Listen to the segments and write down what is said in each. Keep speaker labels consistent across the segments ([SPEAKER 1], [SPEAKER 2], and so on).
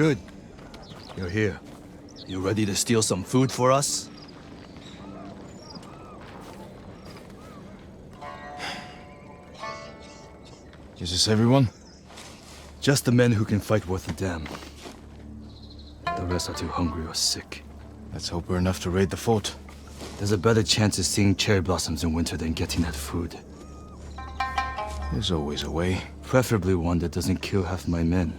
[SPEAKER 1] Good. You're here. You ready to steal some food for us?
[SPEAKER 2] Is this everyone?
[SPEAKER 1] Just the men who can fight worth a damn. The rest are too hungry or sick.
[SPEAKER 2] Let's hope we're enough to raid the fort.
[SPEAKER 1] There's a better chance of seeing cherry blossoms in winter than getting that food.
[SPEAKER 2] There's always a way.
[SPEAKER 1] Preferably one that doesn't kill half my men.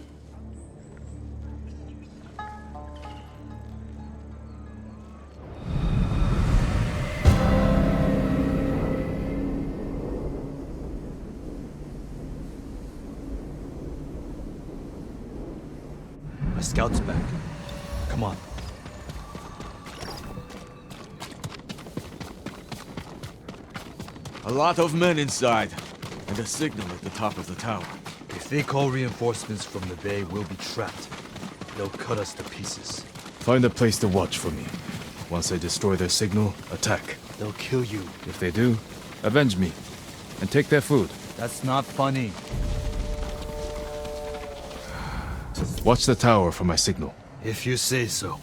[SPEAKER 1] My scout's back. Come on.
[SPEAKER 3] A lot of men inside, and a signal at the top of the tower.
[SPEAKER 1] If they call reinforcements from the bay, we'll be trapped. They'll cut us to pieces.
[SPEAKER 2] Find a place to watch for me. Once I destroy their signal, attack.
[SPEAKER 1] They'll kill you.
[SPEAKER 2] If they do, avenge me. And take their food.
[SPEAKER 1] That's not funny.
[SPEAKER 2] Watch the tower for my signal.
[SPEAKER 1] If you say so.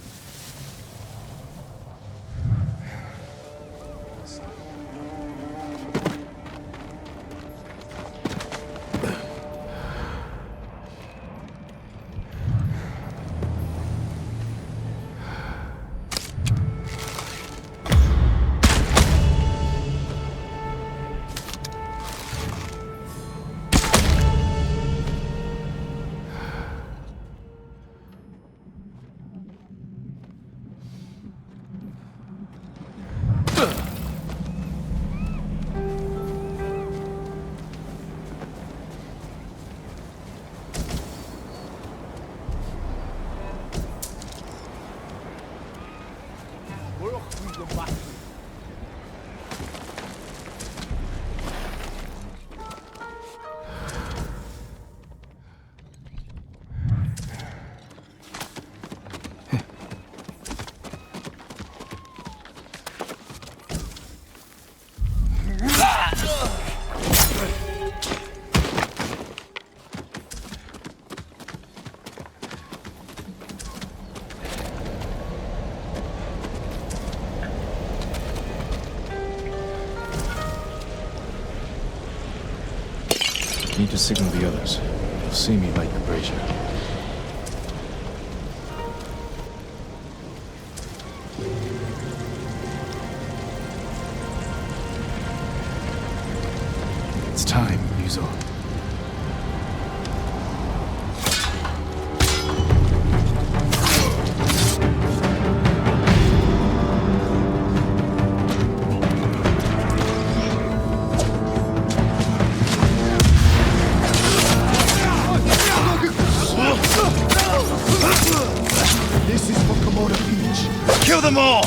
[SPEAKER 2] Need to signal the others. They'll see me light the brazier. It's time, Ryuzo.
[SPEAKER 1] Kill them all!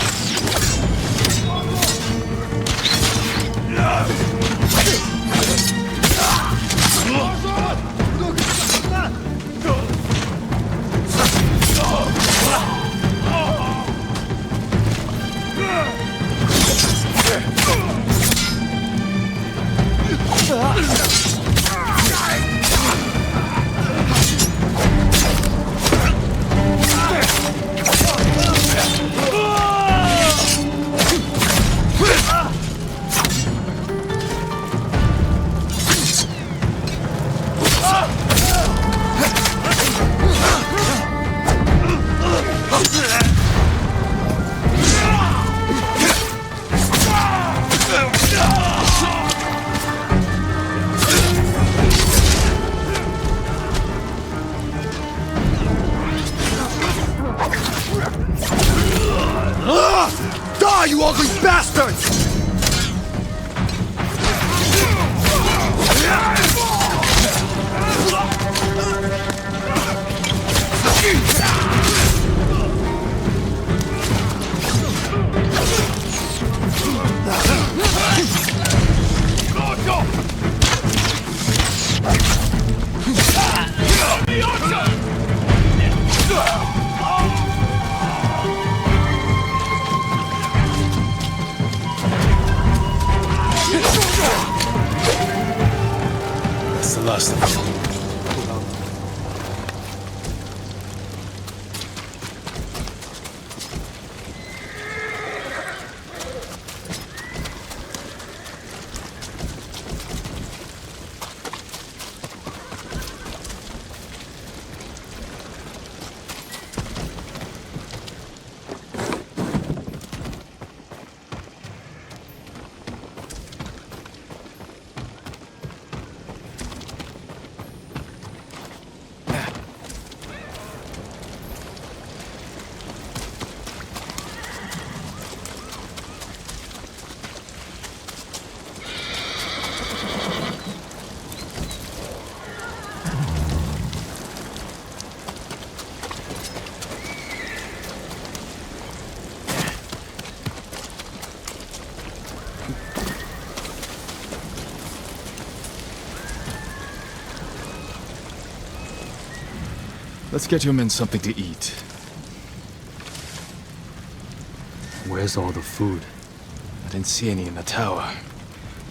[SPEAKER 1] Die, you ugly bastards!
[SPEAKER 2] That's the last of them. Let's get your men something to eat.
[SPEAKER 1] Where's all the food?
[SPEAKER 2] I didn't see any in the tower.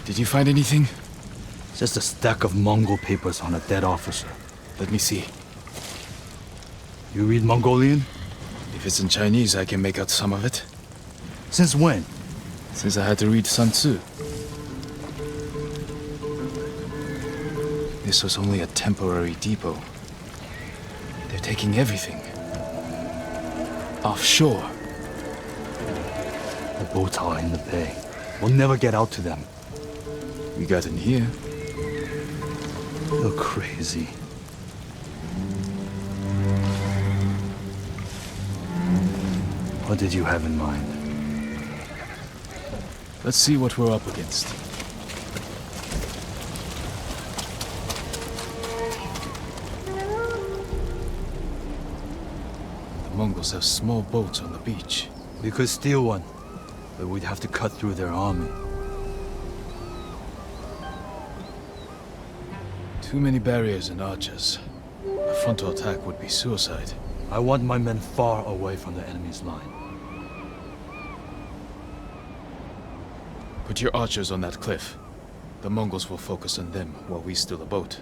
[SPEAKER 2] Did you find anything?
[SPEAKER 1] Just a stack of Mongol papers on a dead officer.
[SPEAKER 2] Let me see.
[SPEAKER 1] You read Mongolian?
[SPEAKER 2] If it's in Chinese, I can make out some of it.
[SPEAKER 1] Since when?
[SPEAKER 2] Since I had to read Sun Tzu. This was only a temporary depot. They're taking everything. Offshore.
[SPEAKER 1] The boats are in the bay. We'll never get out to them.
[SPEAKER 2] We got in here.
[SPEAKER 1] You're crazy. What did you have in mind?
[SPEAKER 2] Let's see what we're up against. The Mongols have small boats on the beach.
[SPEAKER 1] We could steal one, but we'd have to cut through their army.
[SPEAKER 2] Too many barriers and archers. A frontal attack would be suicide.
[SPEAKER 1] I want my men far away from the enemy's line.
[SPEAKER 2] Put your archers on that cliff. The Mongols will focus on them while we steal the boat.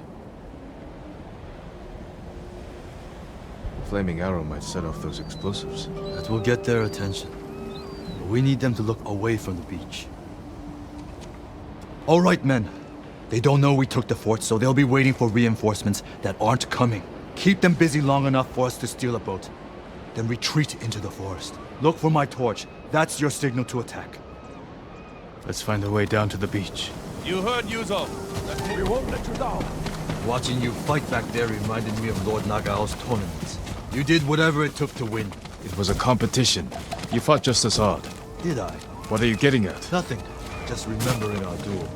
[SPEAKER 3] Flaming arrow might set off those explosives.
[SPEAKER 1] That will get their attention. But we need them to look away from the beach. All right, men. They don't know we took the fort, so they'll be waiting for reinforcements that aren't coming. Keep them busy long enough for us to steal a boat. Then retreat into the forest. Look for my torch. That's your signal to attack.
[SPEAKER 2] Let's find a way down to the beach.
[SPEAKER 3] You heard, Ryuzo.
[SPEAKER 4] We won't let you down.
[SPEAKER 1] Watching you fight back there reminded me of Lord Nagao's tournaments. You did whatever it took to win.
[SPEAKER 2] It was a competition. You fought just as hard.
[SPEAKER 1] Did I?
[SPEAKER 2] What are you getting at?
[SPEAKER 1] Nothing. Just remembering our duel.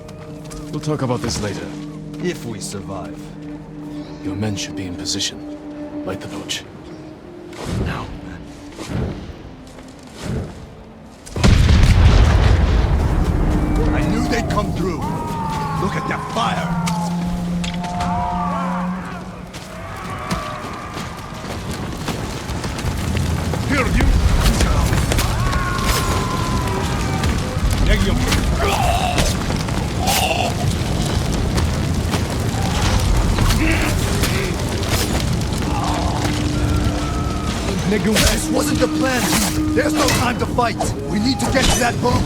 [SPEAKER 2] We'll talk about this later.
[SPEAKER 1] If we survive.
[SPEAKER 2] Your men should be in position. Light the torch.
[SPEAKER 1] Now. I knew they'd come through. Look at that fire!
[SPEAKER 4] Here, you!
[SPEAKER 1] This wasn't the plan! There's no time to fight! We need to get to that boat!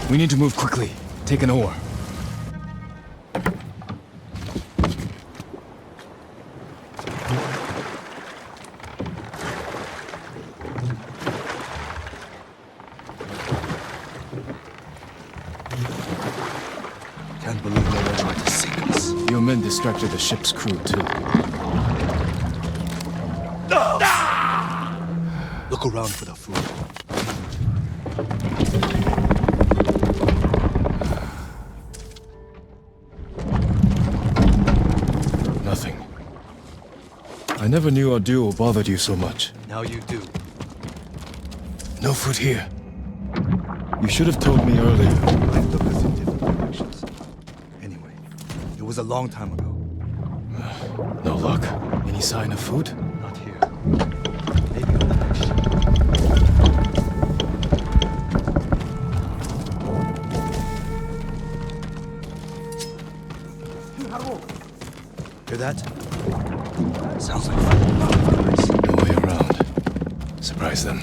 [SPEAKER 2] We need to move quickly. Take an oar.
[SPEAKER 1] Can't believe no one tried to sink us.
[SPEAKER 2] Your men distracted the ship's crew, too.
[SPEAKER 1] Look around for the food.
[SPEAKER 2] Nothing. I never knew our duel bothered you so much.
[SPEAKER 1] Now you do.
[SPEAKER 2] No food here. You should have told me earlier.
[SPEAKER 1] Life took us in different directions. Anyway, it was a long time ago.
[SPEAKER 2] No luck. Any sign of food?
[SPEAKER 1] Not here. Maybe on the next ship. Hear that? Sounds like guys.
[SPEAKER 2] No way around. Surprise them.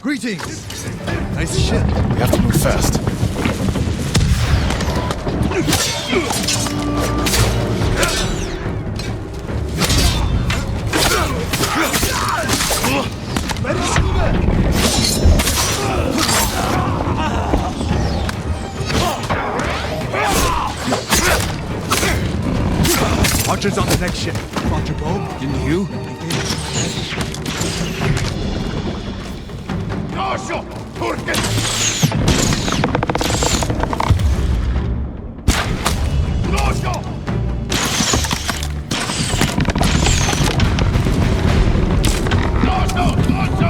[SPEAKER 1] Greetings! Nice ship.
[SPEAKER 2] We have to move fast.
[SPEAKER 1] Archers on the next ship. Brought your bow?
[SPEAKER 2] Didn't you?
[SPEAKER 4] Lascia! Turken! Lascia! Lascia! Lascia!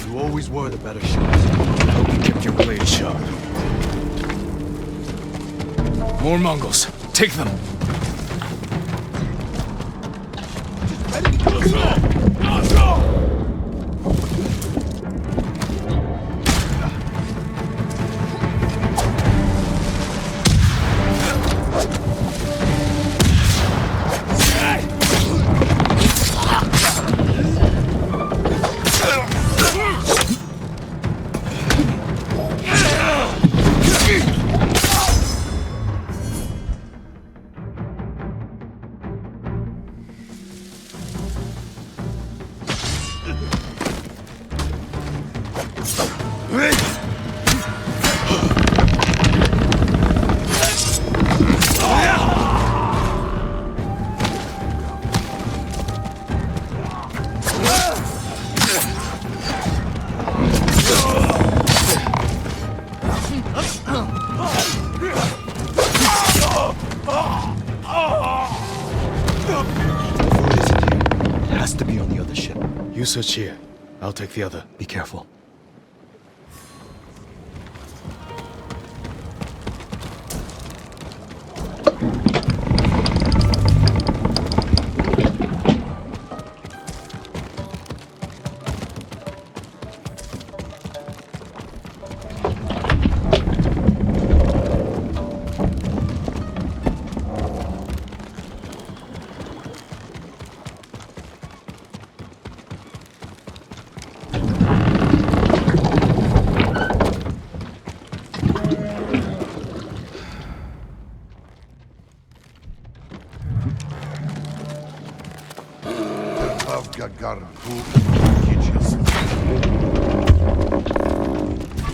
[SPEAKER 1] You always were the better shot.
[SPEAKER 2] Hope you kept your blade sharp. More Mongols. Take them.
[SPEAKER 1] It has to be on the other ship.
[SPEAKER 2] You search here. I'll take the other.
[SPEAKER 1] Be careful.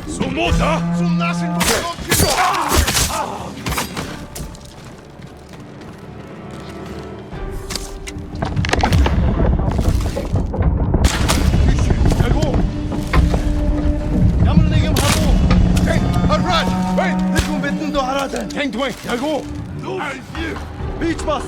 [SPEAKER 4] Sumota! Zum naszym Tank way, ja go! Beach bus!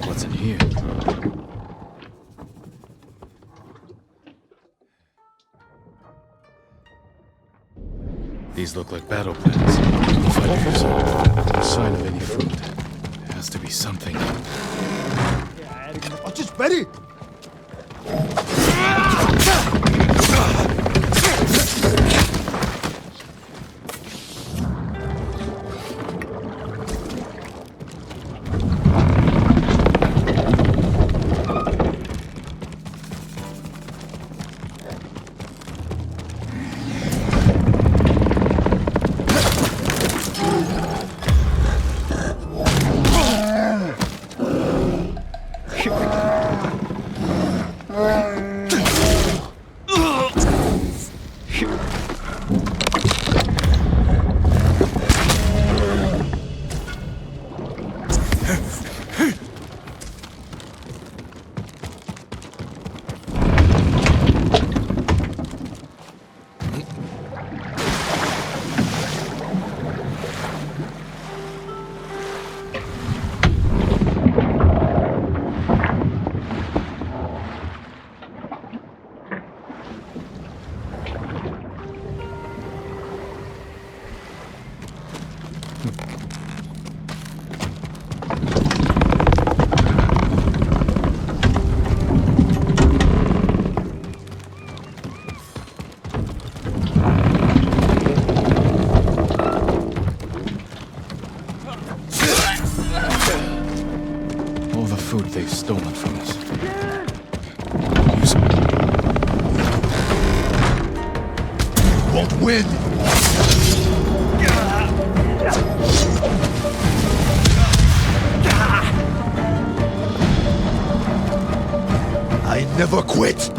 [SPEAKER 2] What's in here? These look like battle plans. Fighters. No sign of any food. There has to be something.
[SPEAKER 1] Just ready!
[SPEAKER 2] All the food they've stolen from us.
[SPEAKER 1] Won't win! I never quit!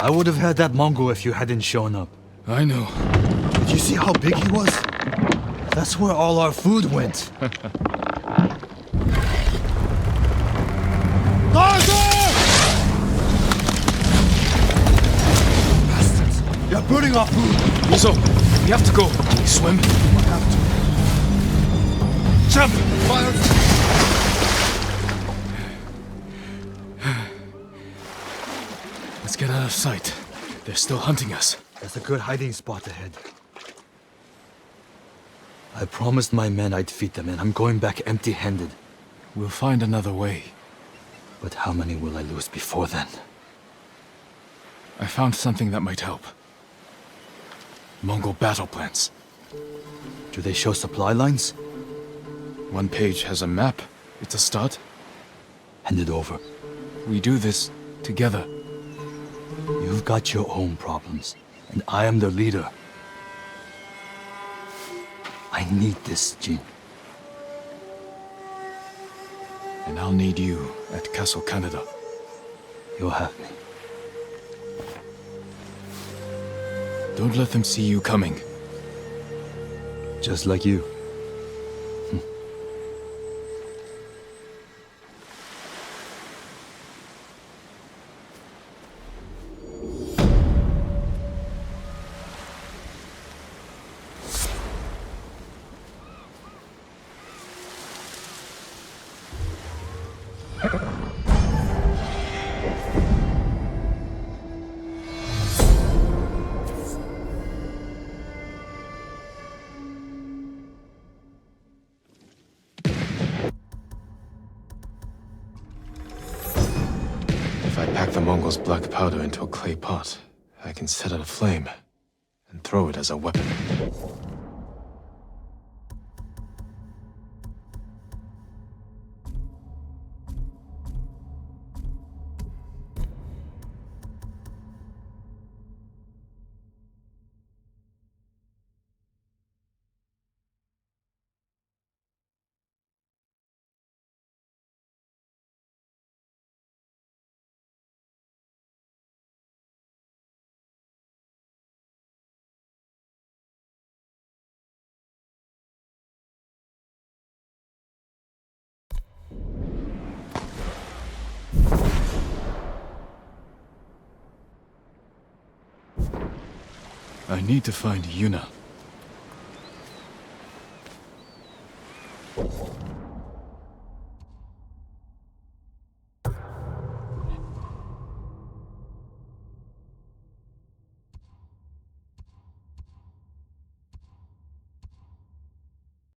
[SPEAKER 1] I would have had that Mongol if you hadn't shown up.
[SPEAKER 2] I know.
[SPEAKER 1] Did you see how big he was? That's where all our food went. Bastards! You're burning our food!
[SPEAKER 2] Ryuzo, we have to go. Can we swim?
[SPEAKER 1] We have to. Jump! Fire!
[SPEAKER 2] Let's get out of sight. They're still hunting us.
[SPEAKER 1] There's a good hiding spot ahead. I promised my men I'd feed them, and I'm going back empty-handed.
[SPEAKER 2] We'll find another way.
[SPEAKER 1] But how many will I lose before then?
[SPEAKER 2] I found something that might help. Mongol battle plans.
[SPEAKER 1] Do they show supply lines?
[SPEAKER 2] One page has a map. It's a start.
[SPEAKER 1] Hand it over.
[SPEAKER 2] We do this together.
[SPEAKER 1] You've got your own problems, and I am the leader. I need this, Jin.
[SPEAKER 2] And I'll need you at Castle Canada.
[SPEAKER 1] You'll have me.
[SPEAKER 2] Don't let them see you coming.
[SPEAKER 1] Just like you.
[SPEAKER 2] If I pack the Mongols' black powder into a clay pot, I can set it aflame and throw it as a weapon.
[SPEAKER 1] I need to find Yuna.